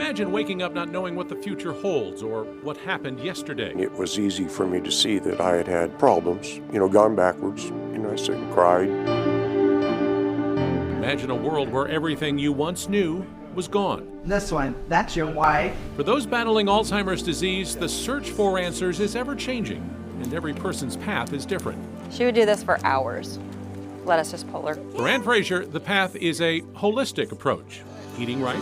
Imagine waking up not knowing what the future holds or what happened yesterday. It was easy for me to see that I had had problems, gone backwards. I sit and cried. Imagine a world where everything you once knew was gone. This one, that's your wife. For those battling Alzheimer's disease, the search for answers is ever changing, and every person's path is different. She would do this for hours. Let us just pull her. For Ann Fraser, the path is a holistic approach. Eating right.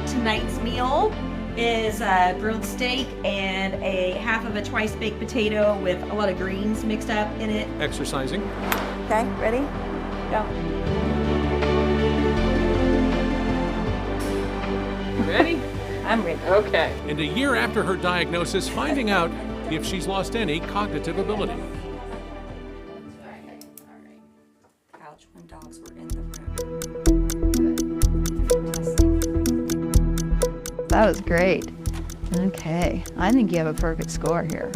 Tonight's meal is a grilled steak and a half of a twice baked potato with a lot of greens mixed up in it. Exercising. Okay, ready? Go. Ready? I'm ready. Okay. And a year after her diagnosis, finding out if she's lost any cognitive ability. Couch when dogs were in the room. That was great. Okay, I think you have a perfect score here.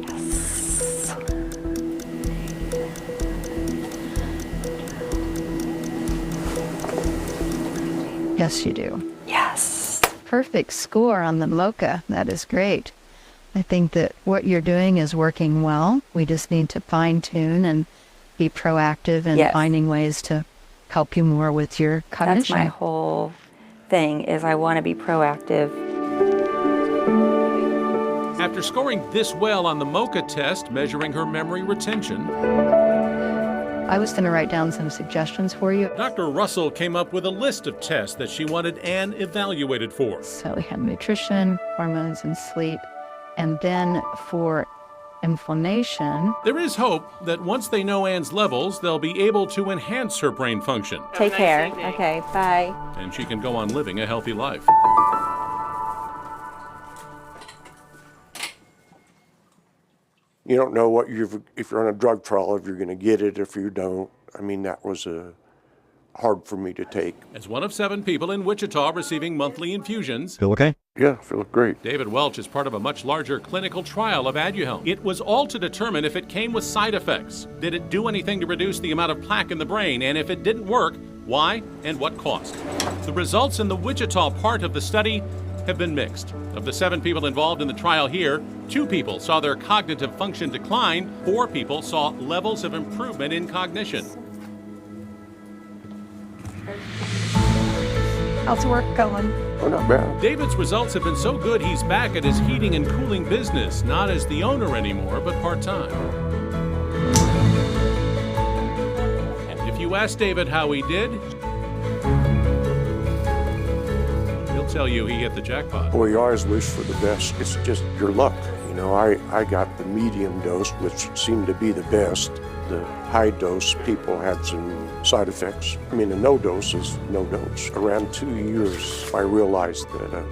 Yes. Yes, you do. Yes. Perfect score on the MOCA. That is great. I think that what you're doing is working well. We just need to fine tune and be proactive in finding ways to help you more with your cognition. That's my whole thing, is I want to be proactive. After scoring this well on the MOCA test, measuring her memory retention, I was going to write down some suggestions for you. Dr. Russell came up with a list of tests that she wanted Ann evaluated for. So we had nutrition, hormones, and sleep. And then for inflammation. There is hope that once they know Ann's levels, they'll be able to enhance her brain function. Take care. Okay, bye. And she can go on living a healthy life. You don't know if you're on a drug trial, if you're going to get it, if you don't. I mean, that was hard for me to take. As one of 7 people in Wichita receiving monthly infusions. Feel okay? Yeah, I feel great. David Welch is part of a much larger clinical trial of Aduhelm. It was all to determine if it came with side effects. Did it do anything to reduce the amount of plaque in the brain? And if it didn't work, why and what cost? The results in the Wichita part of the study have been mixed. Of the 7 people involved in the trial here, 2 people saw their cognitive function decline, 4 people saw levels of improvement in cognition. How's work going? Oh, not bad. David's results have been so good he's back at his heating and cooling business, not as the owner anymore, but part-time. And if you ask David how he did, he'll tell you he hit the jackpot. Well, you always wish for the best. It's just your luck. I got the medium dose, which seemed to be the best. The high dose, people had some side effects. I mean, the no dose is no dose. Around 2 years, I realized that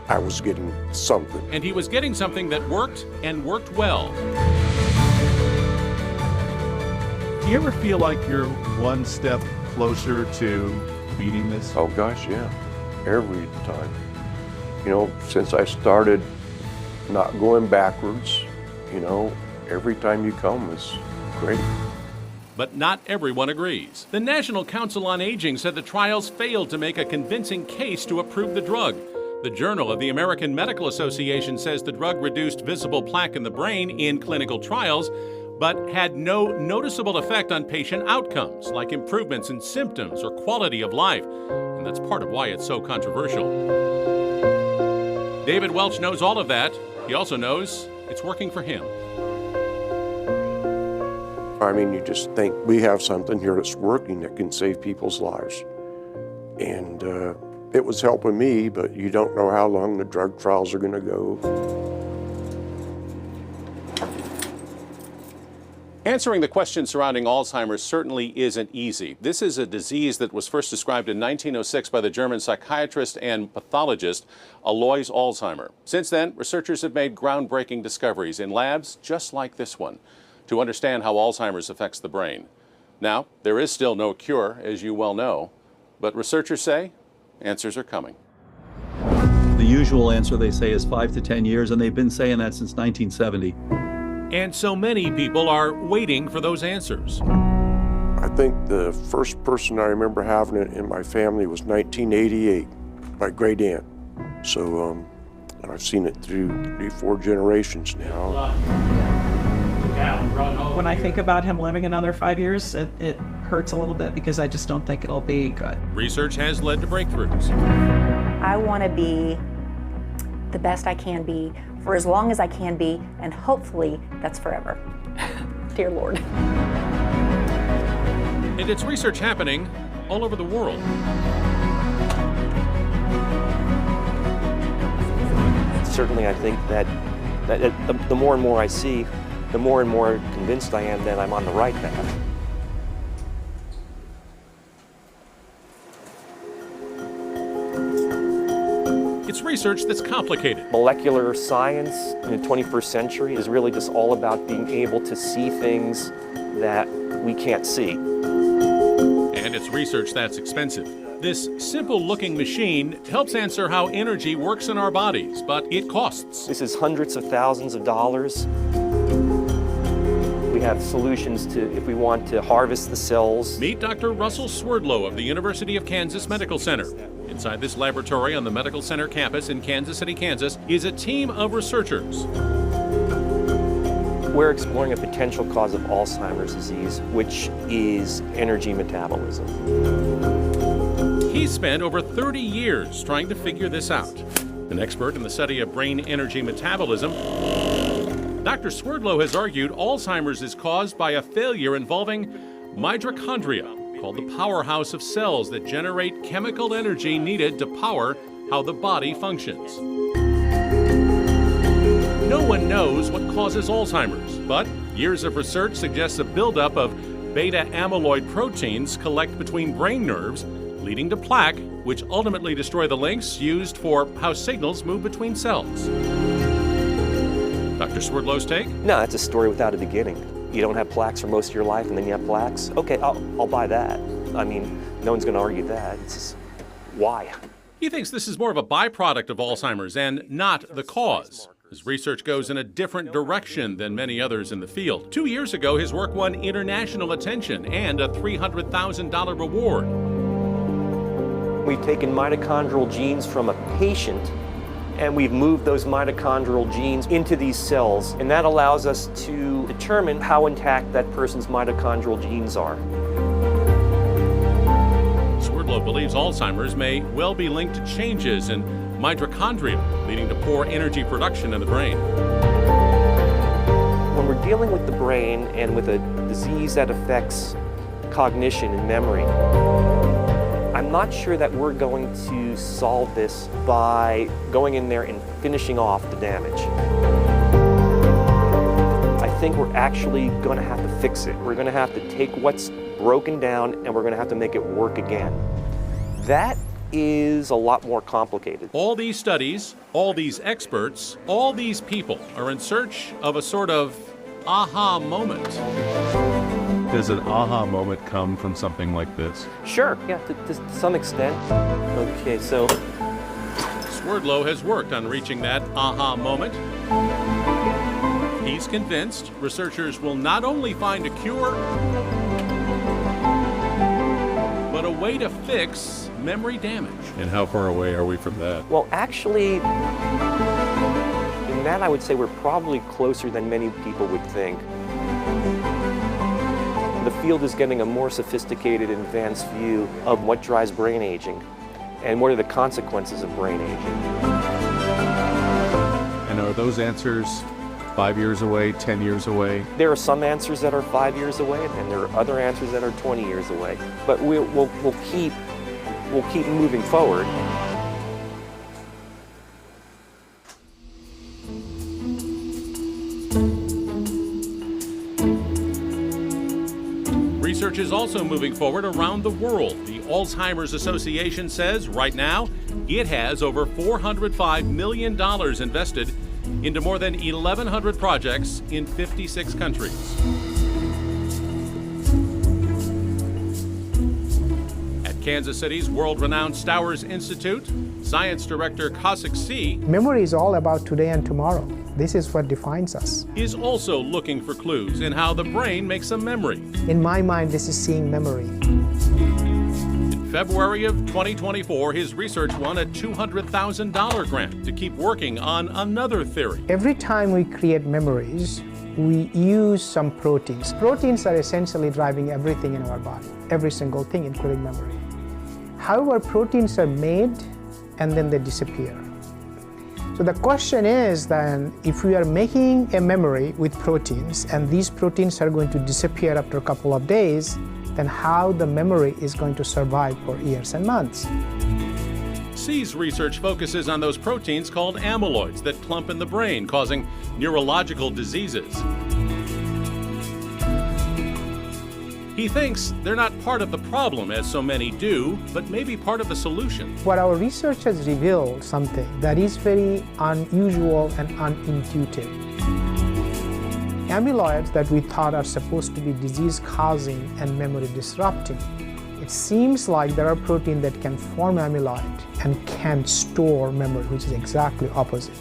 I was getting something. And he was getting something that worked and worked well. Do you ever feel like you're one step closer to beating this? Oh gosh, yeah, every time. Since I started not going backwards, every time you come is great. But not everyone agrees. The National Council on Aging said the trials failed to make a convincing case to approve the drug. The Journal of the American Medical Association says the drug reduced visible plaque in the brain in clinical trials, but had no noticeable effect on patient outcomes, like improvements in symptoms or quality of life. And that's part of why it's so controversial. David Welch knows all of that. He also knows it's working for him. I mean, you just think we have something here that's working that can save people's lives. And it was helping me, but you don't know how long the drug trials are going to go. Answering the question surrounding Alzheimer's certainly isn't easy. This is a disease that was first described in 1906 by the German psychiatrist and pathologist Alois Alzheimer. Since then, researchers have made groundbreaking discoveries in labs just like this one to understand how Alzheimer's affects the brain. Now, there is still no cure, as you well know, but researchers say answers are coming. The usual answer, they say, is 5 to 10 years, and they've been saying that since 1970. And so many people are waiting for those answers. I think the first person I remember having it in my family was 1988. my great aunt. So I've seen it through 3-4 generations now. When I think about him living another 5 years, it hurts a little bit because I just don't think it'll be good. Research has led to breakthroughs. I want to be the best I can be for as long as I can be, and hopefully that's forever. Dear Lord. And it's research happening all over the world. Certainly, I think that the more and more I see, the more and more convinced I am that I'm on the right path. It's research that's complicated. Molecular science in the 21st century is really just all about being able to see things that we can't see. And it's research that's expensive. This simple-looking machine helps answer how energy works in our bodies, but it costs. This is hundreds of thousands of dollars. We have solutions to, if we want to harvest the cells. Meet Dr. Russell Swerdlow of the University of Kansas Medical Center. Inside this laboratory on the Medical Center campus in Kansas City, Kansas, is a team of researchers. We're exploring a potential cause of Alzheimer's disease, which is energy metabolism. He's spent over 30 years trying to figure this out. An expert in the study of brain energy metabolism, Dr. Swerdlow has argued Alzheimer's is caused by a failure involving mitochondria, called the powerhouse of cells that generate chemical energy needed to power how the body functions. No one knows what causes Alzheimer's, but years of research suggests a buildup of beta amyloid proteins collect between brain nerves, leading to plaque, which ultimately destroy the links used for how signals move between cells. Dr. Swerdlow's take? No, that's a story without a beginning. You don't have plaques for most of your life, and then you have plaques. Okay, I'll buy that. I mean, no one's going to argue that. It's just, why? He thinks this is more of a byproduct of Alzheimer's and not the cause. His research goes in a different direction than many others in the field. 2 years ago, his work won international attention and a $300,000 reward. We've taken mitochondrial genes from a patient and we've moved those mitochondrial genes into these cells, and that allows us to determine how intact that person's mitochondrial genes are. Swerdlow believes Alzheimer's may well be linked to changes in mitochondria, leading to poor energy production in the brain. When we're dealing with the brain and with a disease that affects cognition and memory, I'm not sure that we're going to solve this by going in there and finishing off the damage. I think we're actually going to have to fix it. We're going to have to take what's broken down and we're going to have to make it work again. That is a lot more complicated. All these studies, all these experts, all these people are in search of a sort of aha moment. Does an aha moment come from something like this? Sure, yeah, to some extent. Okay, so Swerdlow has worked on reaching that aha moment. He's convinced researchers will not only find a cure, but a way to fix memory damage. And how far away are we from that? well, actually, in that I would say we're probably closer than many people would think. The field is getting a more sophisticated and advanced view of what drives brain aging and what are the consequences of brain aging. And are those answers 5 years away, 10 years away? There are some answers that are 5 years away, and there are other answers that are 20 years away. But we'll keep moving forward. Research is also moving forward around the world. The Alzheimer's Association says right now it has over $405 million invested into more than 1,100 projects in 56 countries. At Kansas City's world-renowned Stowers Institute, Science Director Cossack C. Memory is all about today and tomorrow. This is what defines us. Is also looking for clues in how the brain makes a memory. In my mind, this is seeing memory. In February of 2024, his research won a $200,000 grant to keep working on another theory. Every time we create memories, we use some proteins. Proteins are essentially driving everything in our body, every single thing, including memory. However, proteins are made and then they disappear. So the question is then, if we are making a memory with proteins and these proteins are going to disappear after a couple of days, then how the memory is going to survive for years and months. C's research focuses on those proteins called amyloids that clump in the brain, causing neurological diseases. He thinks they're not part of the problem, as so many do, but maybe part of the solution. What our research has revealed something that is very unusual and unintuitive. Amyloids that we thought are supposed to be disease-causing and memory-disrupting, it seems like there are proteins that can form amyloid and can store memory, which is exactly opposite.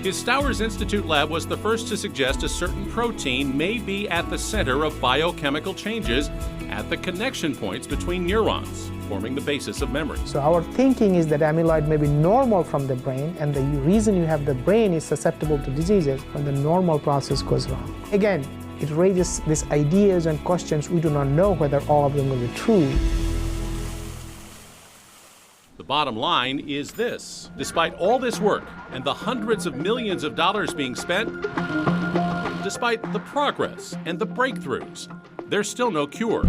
His Stowers Institute lab was the first to suggest a certain protein may be at the center of biochemical changes at the connection points between neurons, forming the basis of memory. So our thinking is that amyloid may be normal from the brain, and the reason you have the brain is susceptible to diseases when the normal process goes wrong. Again, it raises these ideas and questions. We do not know whether all of them will be true. The bottom line is this: despite all this work and the hundreds of millions of dollars being spent, despite the progress and the breakthroughs, there's still no cure.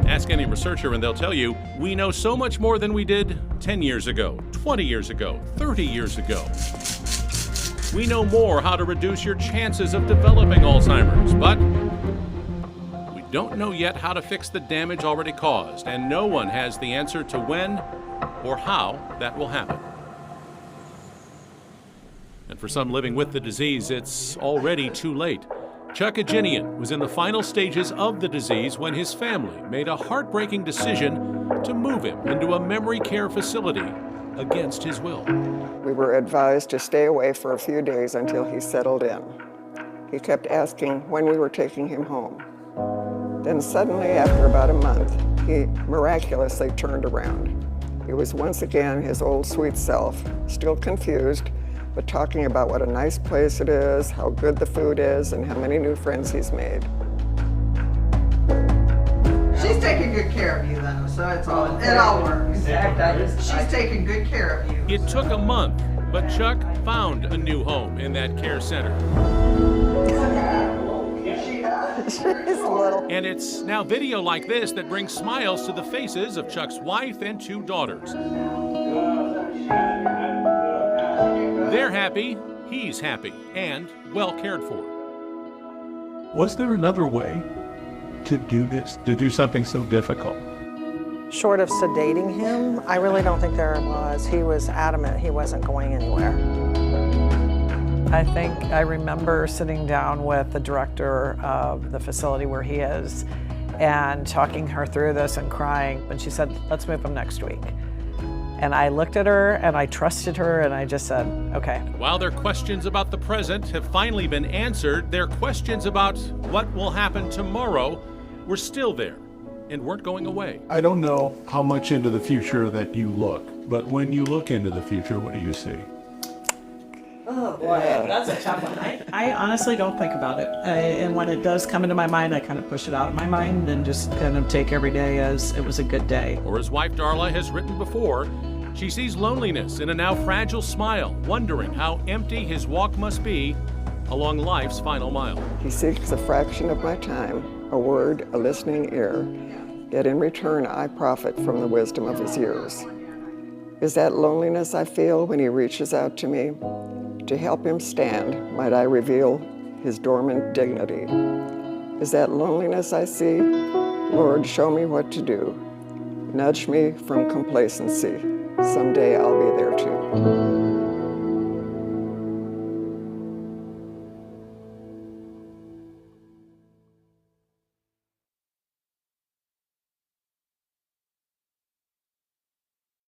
Ask any researcher and they'll tell you, we know so much more than we did 10 years ago, 20 years ago, 30 years ago. We know more how to reduce your chances of developing Alzheimer's, but we don't know yet how to fix the damage already caused, and no one has the answer to when or how that will happen. And for some living with the disease, it's already too late. Chuck Aginian was in the final stages of the disease when his family made a heartbreaking decision to move him into a memory care facility against his will. We were advised to stay away for a few days until he settled in. He kept asking when we were taking him home. Then suddenly, after about a month, he miraculously turned around. He was once again his old sweet self, still confused, but talking about what a nice place it is, how good the food is, and how many new friends he's made. She's taking good care of you, though, so it all works. In fact, she's taking good care of you. It took a month, but Chuck found a new home in that care center. And it's now video like this that brings smiles to the faces of Chuck's wife and 2 daughters. They're happy, he's happy, and well cared for. Was there another way to do this, to do something so difficult? Short of sedating him, I really don't think there was. He was adamant he wasn't going anywhere. I think I remember sitting down with the director of the facility where he is and talking her through this and crying. And she said, let's move him next week. And I looked at her and I trusted her and I just said, okay. While their questions about the present have finally been answered, their questions about what will happen tomorrow were still there and weren't going away. I don't know how much into the future that you look, but when you look into the future, what do you see? Oh boy, that's a tough one. I honestly don't think about it. And when it does come into my mind, I kind of push it out of my mind and just kind of take every day as it was a good day. Or as wife Darla has written before, she sees loneliness in a now fragile smile, wondering how empty his walk must be along life's final mile. He seeks a fraction of my time, a word, a listening ear, yet in return I profit from the wisdom of his years. Is that loneliness I feel when he reaches out to me? To help him stand, might I reveal his dormant dignity? Is that loneliness I see? Lord, show me what to do. Nudge me from complacency. Someday I'll be there too.